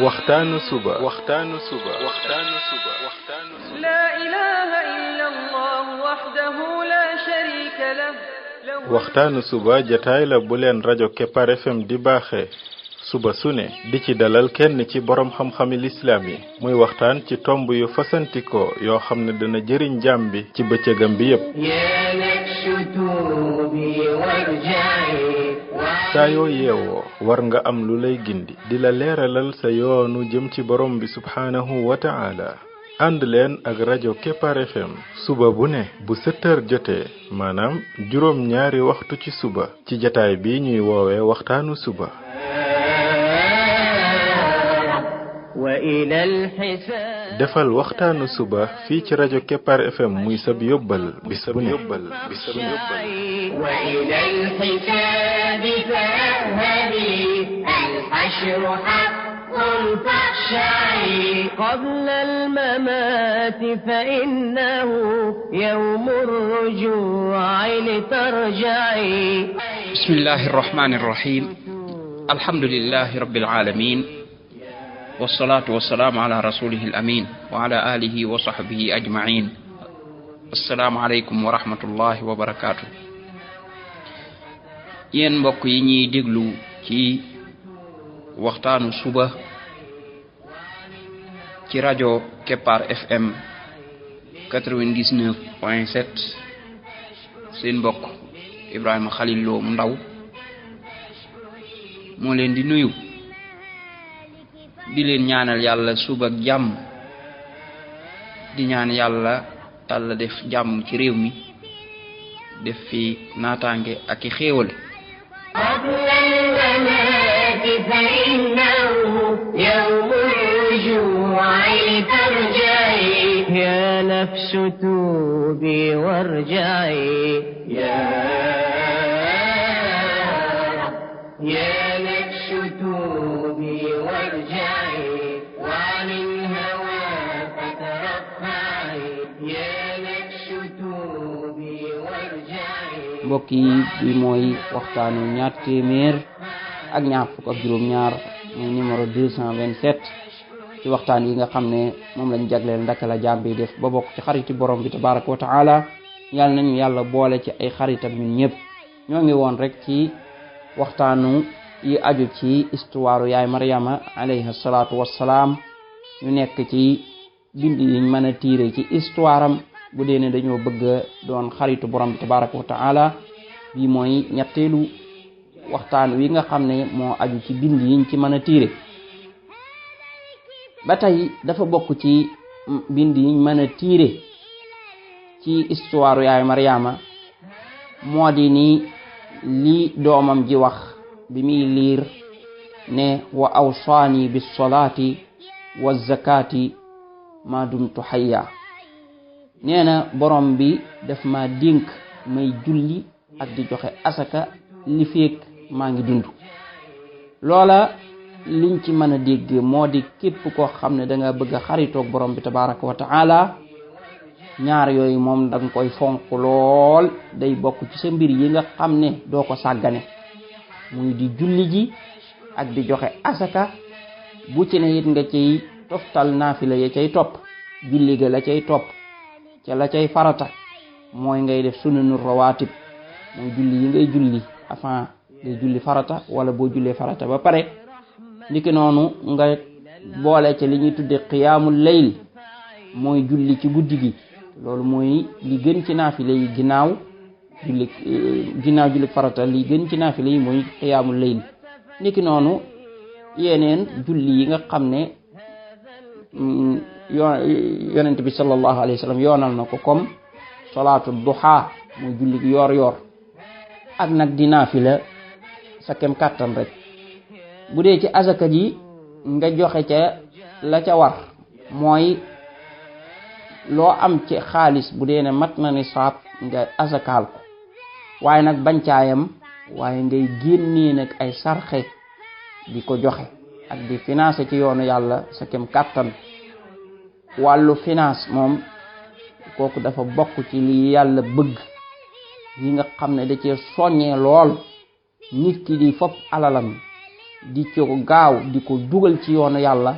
waxtaanu suba لا إله إلا الله وحده لا شريك له waxtaanu suba jataay la bu leen rajo Kepar FM di baaxee suba su ne di ci dalal kenn ci borom xam-xami lislaam yi muy waxtaan ci tomb yu fasantikoo yoo xam ne dana jëriñ jaam bi ci bëccëgam bi yépp saa yoo yeewoo war nga am lu lay gindi di la leeralal sa yoonu jëm ci borom bi subhaanahu wa ta'ala ànd leen ak rajo Kepar FM suba bu ne bu 7h jotee maanaam juróom ñaari waxtu ci suba ci jataay bi ñuy woowee waxtaanu suba defal waxtaanu suba fii ci rajo Kepar FM muy sab yóbbal bis bu ne قبل الممات فإنه يوم الرجوع لترجعي بسم الله الرحمن الرحيم الحمد لله رب العالمين والصلاة والسلام على رسوله الأمين وعلى آله وصحبه أجمعين السلام عليكم ورحمة الله وبركاته yéen mbokk yi ñuy déglu ci waxtaanu suba ci rajo Kepar FM 99.7 seen mbokk Ibrahima Khalil Lo mu ndaw moo leen di nuyu di leen ñaanal yàlla suba ak jàmm di ñaan yàlla def jàmm ci réew mi def fi naataange ak i xéewal فإنه يوم الرجوع لترجعي يا نفس توبي وارجعي يا نفس توبي وارجعي وعن الهوى فترفعي يا نفس توبي وارجعي mbokk yi bi mooy waxtaanu ñaar téeméer ak ñaar fukk ak juróom ñaar muy numéro 227 ci waxtaan yi nga xam ne moom lañ jagleel ndaka la jaam bi def ba bokk ci xariti borom bi tabaraka wa taala yàlla nañu yàlla boole ci ay xaritam ñun ñëpp ñoo ngi woon rek ci waxtaanu yi aju ci histoire yaay Maryama alayha salaatu wassalaam ñu nekk ci bind yiñ mën a tiire ci histoire am bu dee ne dañoo bëgg doon xaritu borom bi tabaraka wa taala bi mooy ñetteelu waxtaan wi nga xam ne moo aju ci bind yiñ ci mën a tiire ba tey dafa bokk ci bind yiñ mën a tiire ci histoire yaay Maryama moo di ni li doomam ji wax bi muy liir ne wa awsaani bis salaati wa zakati ma dumtu hayya nee na borom bi daf ma dénk may julli ak di joxe asaka li feek maa ngi dund loola liñ ci mën a dégg moo di képp koo xam ne da nga bëgg a xaritoog borom bi tabaraka wa taala ñaar yooyu moom danga koy fonk lool day bokk ci sa mbir yi nga xam ne doo ko sàggane muy di julli ji ak di joxe asaka bu ci ne it nga ciy toftal naafila ya cay topp julli ga la cay topp ca la cay farata mooy ngay def sunanu rawaatib mooy julli yi ngay julli avant ngay julli farata wala boo jullee farata ba pare niki noonu nga boole ca li ñuy tudde qiyaamul layl mooy julli ci guddi gi loolu mooy li gën ci naafile yi ginnaaw julli farata li gën ci naafile yi mooy qiyaamul layl niki noonu yeneen julli yi nga xam ne yonent bi sallallahu alayhi wa sallam yoonal na ko comme salaatu duha muy julli yoor yoor ak nag di naafila sa kem kàttan rek bu dee ci azaka ji nga joxe ca la ca war mooy loo am ci xaalis bu dee ne mat na ni saab nga azakaal ko waaye nag bancaayam waaye ngay génnee nag ay sarxe di ko joxe ak di financer ci yoonu yàlla sa kem kàttan wàllu finance moom kooku dafa bokk ci li yàlla bëgg yi nga xam ne da cee soññee lool nit ki di fopp alalam di ko gaaw di ko dugal ci yoonu yàlla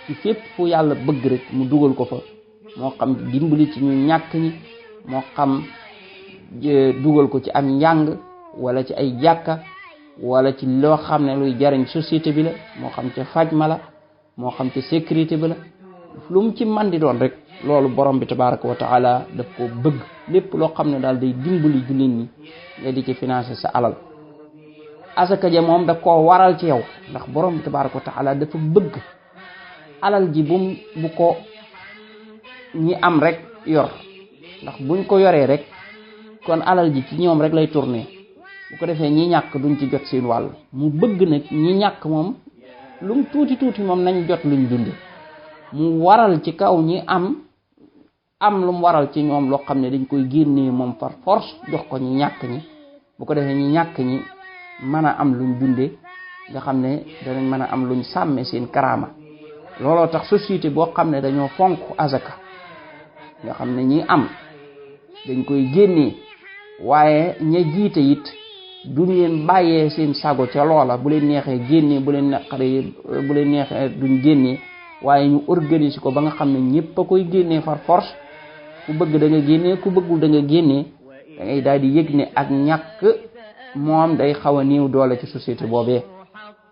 ci fépp fu yàlla bëgg rek mu dugal ko fa, moo xam dimbali ci ñu ñàkk ñi, moo xam dugal ko ci am njàng wala ci ay jàkka wala ci loo xam ne luy jariñ société bi la, moo xam ca faj ma la, moo xam ca sécurité bi la, lu mu ci man di doon rek loolu borom bi tabaraka wa taala daf ko bëgg. lépp loo xam ne daal day dimbali jullit ñi nga di ci financer sa alal. asaka ja moom daf koo waral ci yow, ndax borom bi tabaraka wa taala dafa bëgg alal ji bu ko ñi am rek yor, ndax buñ ko yoree rek kon alal ji ci ñoom rek lay tourner, bu ko defee ñi ñàkk duñ ci jot seen wàll. mu bëgg nag ñi ñàkk moom lu mu tuuti tuuti moom nañ jot luñ dunde, mu waral ci kaw ñi am lu mu waral ci ñoom loo xam ne dañ koy génnee moom par force jox ko ñi ñàkk ñi, bu ko defee ñi ñàkk ñi mën a am luñ dunde, nga xam ne danañ mën a am luñ sàmme seen karaama. looloo tax société boo xam ne dañoo fonk azaka, nga xam ne ñi am dañ koy génnee, waaye ña jiite it duñ leen bàyyee seen sago ca loola, bu leen neexee génnee, bu leen neexee duñ génnee, waaye ñu organiser ko ba nga xam ne ñëpp a koy génnee par force. ku bëgg da nga génnee, ku bëggul da nga génnee, da ngay daal di yëg ne ak ñàkk moom day xaw a néew doole ci société boobee.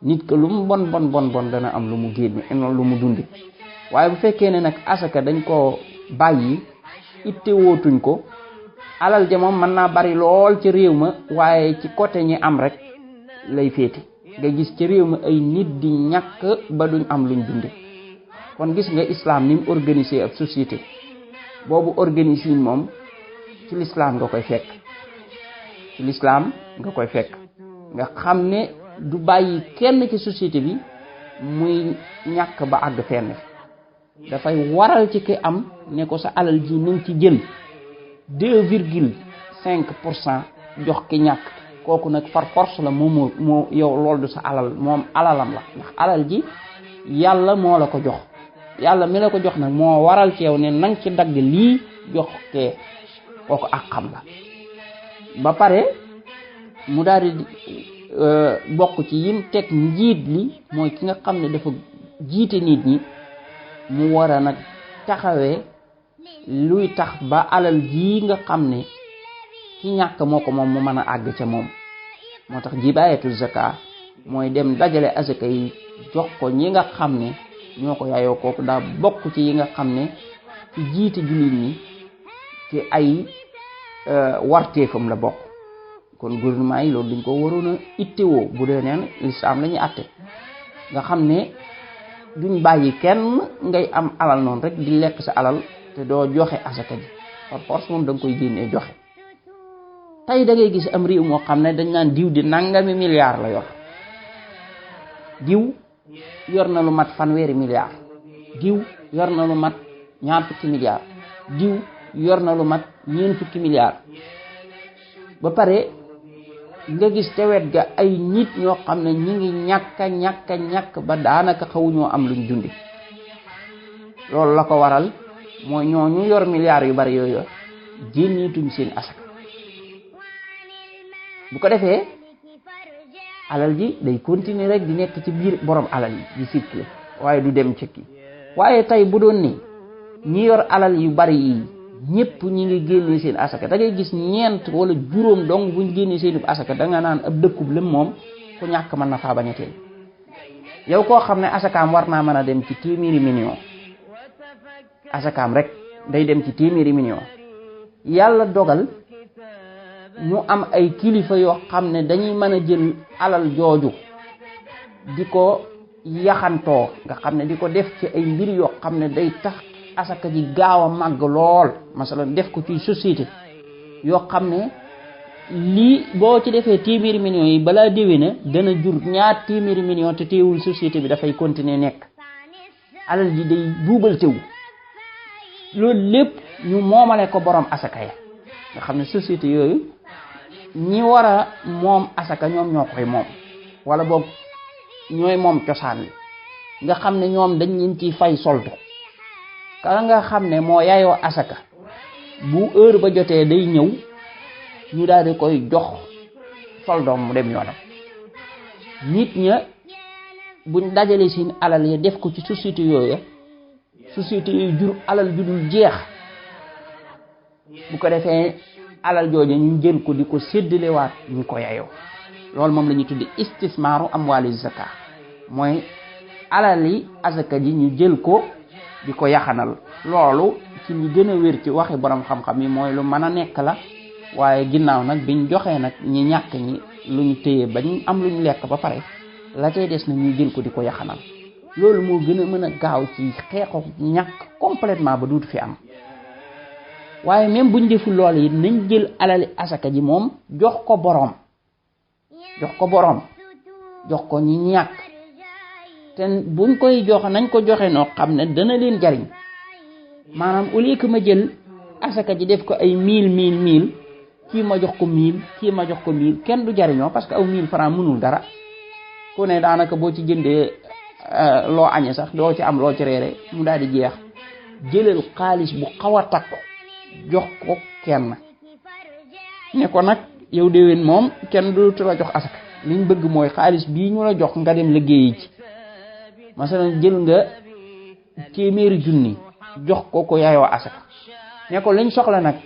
nit que lu mu bon dana am lu mu génne, lu mu dundi. waaye bu fekkee ne nag asaka dañ ko bàyyi itte wootuñ ko, alal ja moom mën naa bari lool ci réew ma, waaye ci côté ñi am rek lay féete. nga gis ci réew ma ay nit di ñàkk ba duñ am luñ dunde. kon gis nga islam ni mu organiser ab société boobu organiser moom ci l'islam nga koy fekk, ci l'islam nga koy fekk, nga xam ne du bàyyi kenn ci société bi muy ñàkk ba àgg fenn. dafay waral ci ki am ne ko sa alal ji nañ ci jël 2,5% jox ki ñàkk, kooku nag par force la moo yow loolu du sa alal, moom alalam la, ndax alal ji yàlla moo la ko jox. yàlla mi la ko jox nag moo waral ci yow ne nang ci dagg lii jox kee, kooku ak xam la. ba pare mu daal di bokk ci yim teg njiit li, mooy ki nga xam ne dafa jiite nit ñi, mu war a nag taxawee luy tax ba alal ji nga xam ne ki ñàkk moo ko moom mu mën a àgg ca moom. moo tax jibaayatul zaka mooy dem dajale azaka yi jox ko ñi nga xam ne ñoo ko yaayoo. kooku daa bokk ci yi nga xam ne ci jiite jullit ñi ci ay warteefam la bokk. kon gouvernement yi loolu dañ ko waroon a ittewoo bu dee neen lislaam la ñuy atte, nga xam ne duñ bàyyi kenn ngay am alal noonu rek di lekk sa alal te doo joxe asaka ji, par force moom da nga koy génnee joxe. tey da ngay gis am réew moo xam ne dañ naan diw di nangami milliards la yor, diw yor na lu mat 100 milliards, diw yor na lu mat 20 milliards, diw yor na lu mat 40 milliards. ba pare nga gis te wet ga ay nit ñoo xam ne ñi ngi ñàkk ba daanaka xawuñoo am luñ dundi. loolu la ko waral mooy ñooñu yor milliards yu bari yooyu génneetuñ seen asaka. bu ko defee alal ji day continuer rek di nekk ci biir borom alal yi di circuler, waaye du dem ci kii. waaye tey bu doon ni ñi yor alal yu bari yi ñëpp ñi ngi génnee seen asaka, da ngay gis ñeent wala juróom dong buñ génnee seen asaka, da nga naan ab dëkkub lëm moom ku ñàkk mën na faa bañ a teel. yow koo xam ne asakaam war naa mën a dem ci 100 millions, asakaam rek day dem ci 100 millions, yàlla dogal ñu am ay kilifa yoo xam ne dañuy mën a jël alal jooju di ko yaxantoo, nga xam ne di ko def ci ay mbir yoo xam ne day tax asaka ji gaaw a màgg lool. masalan def ko ci société yoo xam ne lii boo ci defee 100 millions yi balaa déwé na dana jur 200 millions te teewul société bi dafay continuer nekk, alal ji day buubal tew. loolu lépp ñu moomale ko borom asaka ya, nga xam ne société yooyu ñi war a moom asaka ñoom ñoo koy moom, wala boog ñooy moom cosaan li, nga xam ne ñoom dañ leen ciy fay soldu. ka nga xam ne moo yaayoo asaka bu heure ba jotee day ñëw ñu daal di koy jox soldoom mu dem yoonam. nit ña buñ dajalee seen alal ya def ko ci société yooyu jur alal ju dul jeex bu ko defee alal jooju ñu jël ko di ko séddalewaat ñu ko yayoo loolu moom la ñuy tuddi istismaaru amwaali zaka mooy alal yi azaka ji ñu jël ko di ko yaxanal loolu ci li gën a wér ci waxi borom xam-xam yi mooy lu mën a nekk la waaye ginnaaw nag biñ joxee nag ñi ñàkk ñi lu ñu téye bañ am lu ñu lekk ba pare la cay des na ñuy jël ko di ko yaxanal loolu moo gën a mën a gaaw ci xeexu ñàkk complètement ba duutu fi am waaye même buñ deful loolu yi nañ jël alali asaka ji moom jox ko boroom jox ko ñi ñàkk te buñ koy jox nañ ko joxe noo xam ne dana leen jariñ maanaam au lieu que ma jël asaka ji def ko ay 1000 kii ma jox ko 1000 kii ma jox ko 1000 kenn du jariñoo parce que aw 1000 francs mënul dara ku ne daanaka boo ci jëndee loo añe sax doo ci am loo ci reere mu daal di jeex jëlal xaalis bu xaw a takku jox ko kenn ne ko nag yow déwén moom kenn du la jox asaka liñ bëgg mooy xaalis bii ñu la jox nga dem liggéeyi ci masalan jël nga 100 junni jox ko yaayoo asaka ne ko liñ soxla nag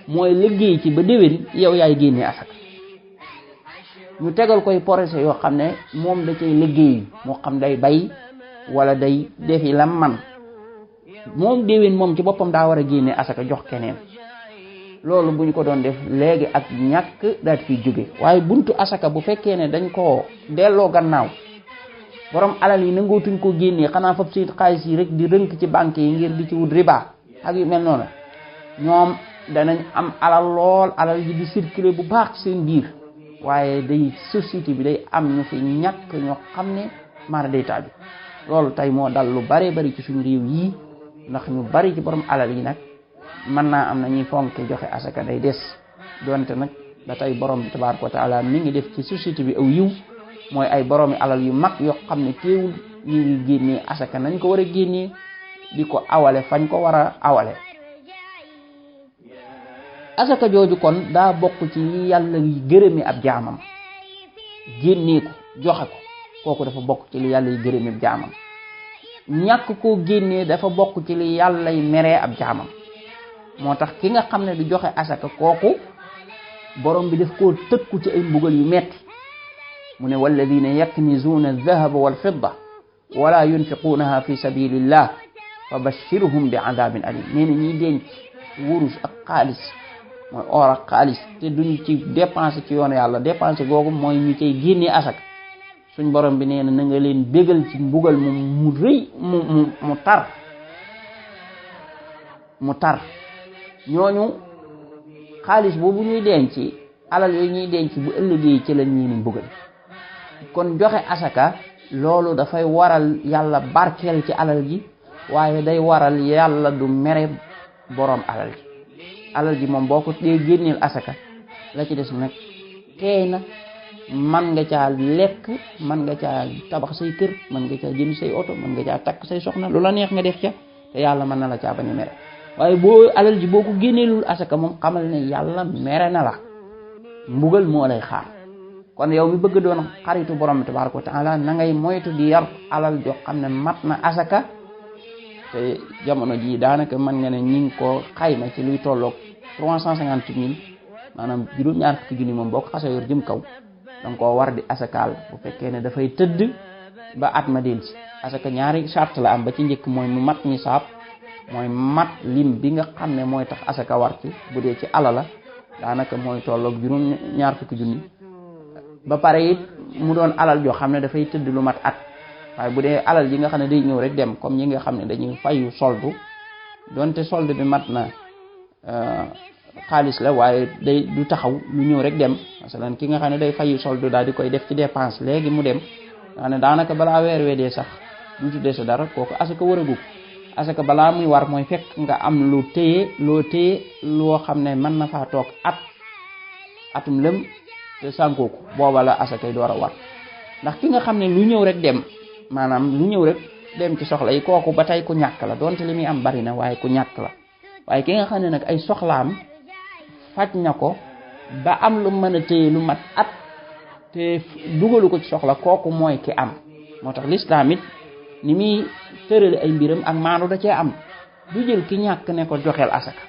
mooy liggéey ci ba déwén yow yaay génnee asaka ñu tegal koy projet yoo xam ne moom da cay liggéey moo xam day bay wala day defi la man moom déwén moom ci boppam daa war a génne asaka jox keneen loolu bu ñu ko doon def léegi ak ñàkk daal fi jóge waaye buntu asaka bu fekkee ne dañ koo delloo gannaaw borom alal yi nangootuñ ko génnee xanaa fab seen xaalis yi rek di rënk ci banque yi ngir di ci wut riba ak yu mel noonu ñoom danañ am alal lool alal ji di circuler bu baax ci seen biir waaye day société bi day am ñu fi ñàkk ñoo xam ne mara day taal bi loolu tey moo dal lu bare bari ci suñu réew yi ndax ñu bari ci borom alal yi nag mën naa am na ñuy fonke joxe asaka day des donte nag ba tey borom bi tabaaraka wa taala mi ngi def ci société bi aw yiw mooy ay boroomi alal yu mag yoo xam ne teewul ñu ngi génnee asaka nañ ko war a génnee di ko awale fañ ko war a awale asaka jooju kon daa bokk ci yàlla yi gërëmi ab jaamam génnee ko joxe ko kooku dafa bokk ci li yàlla yi gërëmi ab jaamam ñàkk koo génnee dafa bokk ci li yàlla yi meree ab jaamam moo tax ki nga xam ne du joxe asaka kooku borom bi daf koo tëkku ci ay mbugal yu metti mu ne walladina yaknizuuna aldahaba walfidda wala yunfiquunaha fi sabilillah fa bashirhum bi adabin alim nee na ñiy denc wurus ak xaalis mooy or ak xaalis te duñ ci dépensé ci yoonu yàlla dépensé googu mooy ñu cay génnee asaka suñ borom bi nee na na nga leen bégal ci mbugal mu rëy mu tar ñooñu xaalis boobu ñuy denc alal yooyu ñuy denc bu ëllëgee ci la ñuy mbugal kon joxe asaka loolu dafay waral yàlla barkeel ci alal ji waaye day waral yàlla du mere borom alal ji moom boo ko dee génneel asaka la ci des nag teey na man nga caa lekk man nga caa tabax say kër man nga caa jënd say oto man nga caa takk say soxna lu la neex nga def ca te yàlla mën na la caa bañ a mere waaye boo alal ji boo ko génneelul asaka moom xamal ne yàlla mere na la mbugal moo lay xaar kon yow mi bëgg doon xaritu borom bi tabaaraka wa taala na ngay moytu di yar alal joo xam ne mat na asaka te jamono ji daanaka mën nga ne ñi ngi ko xayma ci luy tolloog 350 000 maanaam juróom-ñaar fukki junni moom boo ko xasee yor jëm kaw danga koo war di asakaal bu fekkee ne dafay tëdd ba at ma del si asaka ñaari charte la am ba ci njëkk mooy mu mat nisaab mooy mat lim bi nga xam ne mooy tax asaka war ci bu dee ci alal la daanaka mooy tolloog juróom-ñaar fukki junni ba pare it mu doon alal joo xam ne dafay tëdd lu mat at waaye bu dee alal ji nga xam ne day ñëw rek dem comme ñi nga xam ne dañuy fayu soldu donte solde bi mat na xaalis la waaye day du taxaw lu ñëw rek dem masalan ki nga xam ne day fayu soldu daal di koy def ci dépense léegi mu dem daanaka balaa weer wee dee sax du tuddee sa dara kooku asaka war a gub asaka balaa muy war mooy fekk nga am loo téye loo xam ne mën na faa toog atum lëm te sànkooku booba la asaka yi door a war ndax ki nga xam ne lu ñëw rek dem maanaam lu ñëw rek dem ci soxla yi kooku ba tey ku ñàkk la donte li muy am bari na waaye ku ñàkk la waaye ki nga xam ne nag ay soxlaam faj na ko ba am lu mën a téye lu mat at te dugalu ko ci soxla kooku mooy ki am moo tax lislaam it ni muy tërale ay mbiram ak maandu da cee am du jël ki ñàkk ne ko joxeel asaka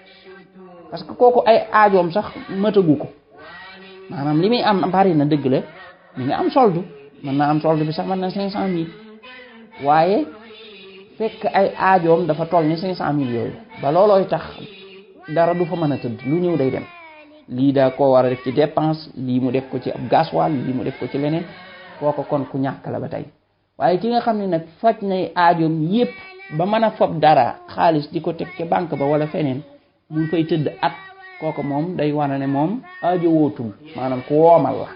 parce que kooku ay aajoom sax matagu ko maanaam li muy am bari na dëgg la mi nga am soldu mën naa am soldu bi sax mën na 500 000 waaye fekk ay aajoom dafa toll ni 500 000 yooyu ba loolooy tax dara du fa mën a tëdd lu ñëw day dem lii daa koo war a def ci dépense lii mu def ko ci ab gasoil lii mu def ko ci leneen kooko kon ku ñàkk la ba tey waaye ki nga xam ne nag faj nay aajoom yépp ba mën a fob dara xaalis di ko teg ca banque ba wala feneen mu fay tëdd at kooko moom day wane ne moom aajo wootul maanaam ku woomal la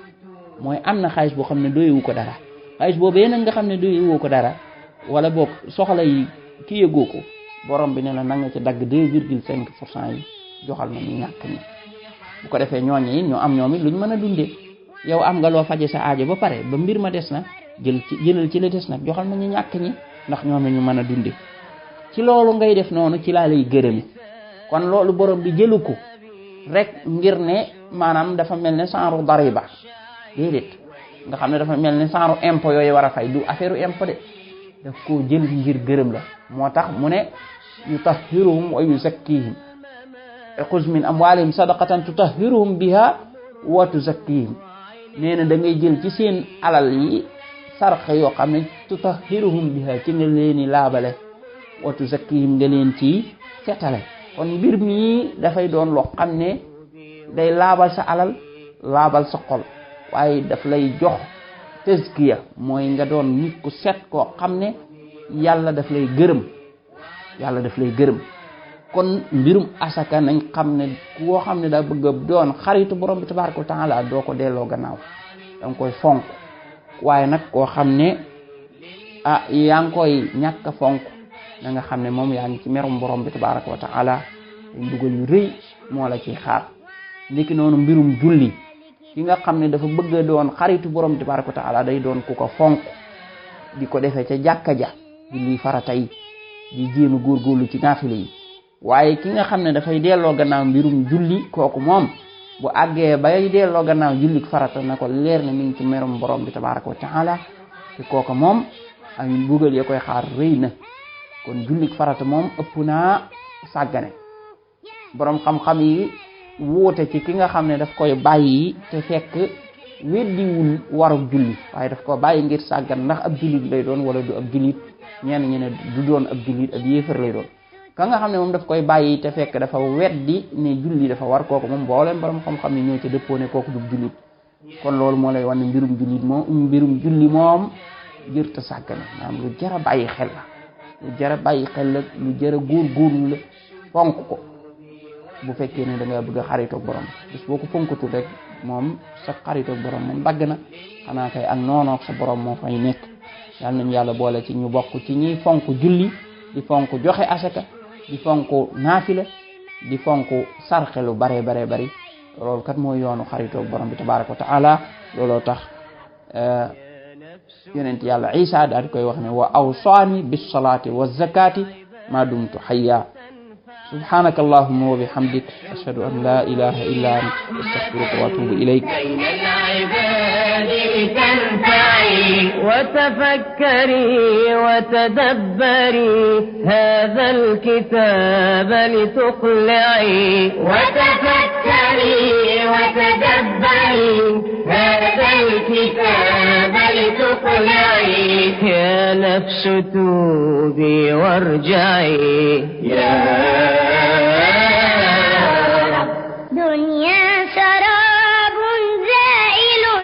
mooy am na xaalis boo xam ne doyewu ko dara xaalis boobu yéen nga xam ne doyewu ko dara wala boog soxla yi ki yëgoo ko borom bi ne la nanga ci dagg 2,5% yi joxal ma ñu ñàkk ñi bu ko defee ñooñu it ñu am ñoom it luñ mën a dundee yow am nga loo faje sa aajo ba pare ba mbir ma des na jëlal ci la des nag joxal ma ñu ñàkk ñi ndax ñoom ñu mën a dundee ci loolu ngay def noonu ci laa lay gërëmi kon loolu borom bi jëlu ko rek ngir ne maanaam dafa mel ne genre dariba déedéet nga xam ne dafa mel ne genre impôt yooyu war a fay du affaire impôt de daf koo jël ngir gërëm la moo tax mu ne yutahhiruhum wa yuzakkihim xuz min amwalihim sadaqatan tutahhiruhum biha wa tuzakkihim nee na da ngay jël ci seen alal yi sarxe yoo xam ne tutahhiruhum biha ci nga leen i laabale wa tuzakkihim nga leen ci setale kon mbir mi dafay doon loo xam ne day laabal sa alal laabal sa xol waaye daf lay jox tazkiya mooy nga doon nit ku set koo xam ne yàlla daf lay gërëm kon mbirum asaka nañ xam ne koo xam ne daa bëgg a doon xaritu borom bi tabaraka wa taala doo ko delloo gannaaw danga koy fonk waaye nag koo xam ne yaa ngi koy ñàkk a fonk da nga xam ne moom yaa ngi ci merum borom bi tabaraka wa taala mbugal yu rëy moo la ciy xaar niki noonu mbirum julli ki nga xam ne dafa bëgg a doon xaritu borom bi tabaraka wa taala day doon ku ko fonk di ko defee ca jàkka ja julli farata yi di jéem a góorgóorlu ci naafile yi waaye ki nga xam ne dafay delloo gannaaw mbirum julli kooku moom bu àggee bay delloo gannaaw julli farata na ko leer na mi ngi ci merum borom bi tabaraka wa taala te kooku moom ay mbugal ya koy xaar rëy na kon julli farata moom ëpp naa sàggane borom xam-xam yi wuute ci ki nga xam ne daf koy bàyyi te fekk weddiwul warug julli waaye daf ko bàyyi ngir sàggan ndax ab jullit lay doon wala du ab jullit ñenn ñi ne du doon ab jullit ab yéefar lay doon ka nga xam ne moom daf koy bàyyi te fekk dafa weddi ne julli dafa war kooku moom mbooleem borom xam-xam yi ñoo ci dëppoo ne kooku du jullit kon loolu moo lay wan ne mbirum julli moom jërta sàggane maanaam lu jar a bàyyi xel la lu jar a bàyyi xel la lu jar a góorgóorlu la fonk ko bu fekkee ne da nga bëgg a xaritoog borom bis boo ko fonkatul rek moom sa xaritoog borom moom dagg na xanaa kay ak noonoog sa borom moo fay nekk yal nañu yàlla boole ci ñu bokk ci ñiy fonk julli di fonk joxe asaka di fonk naafila di fonk sarxe lu bare bari loolu kat mooy yoonu xaritoog borom bi tabaraka wa taala looloo tax yonent yàlla Isa daal di koy wax ne wa awsaani bis salaati wa zakati ma dumtu hayya subhanaka allahumma wa bihamdik ashhadu an la ilaha illa anta astaghfiruka wa atubu ilayk وتفكري وتدبري هذا الكتاب لتقلعي وتفكري وتدبري هذا الكتاب لتقلعي يا نفس توبي وارجعي يا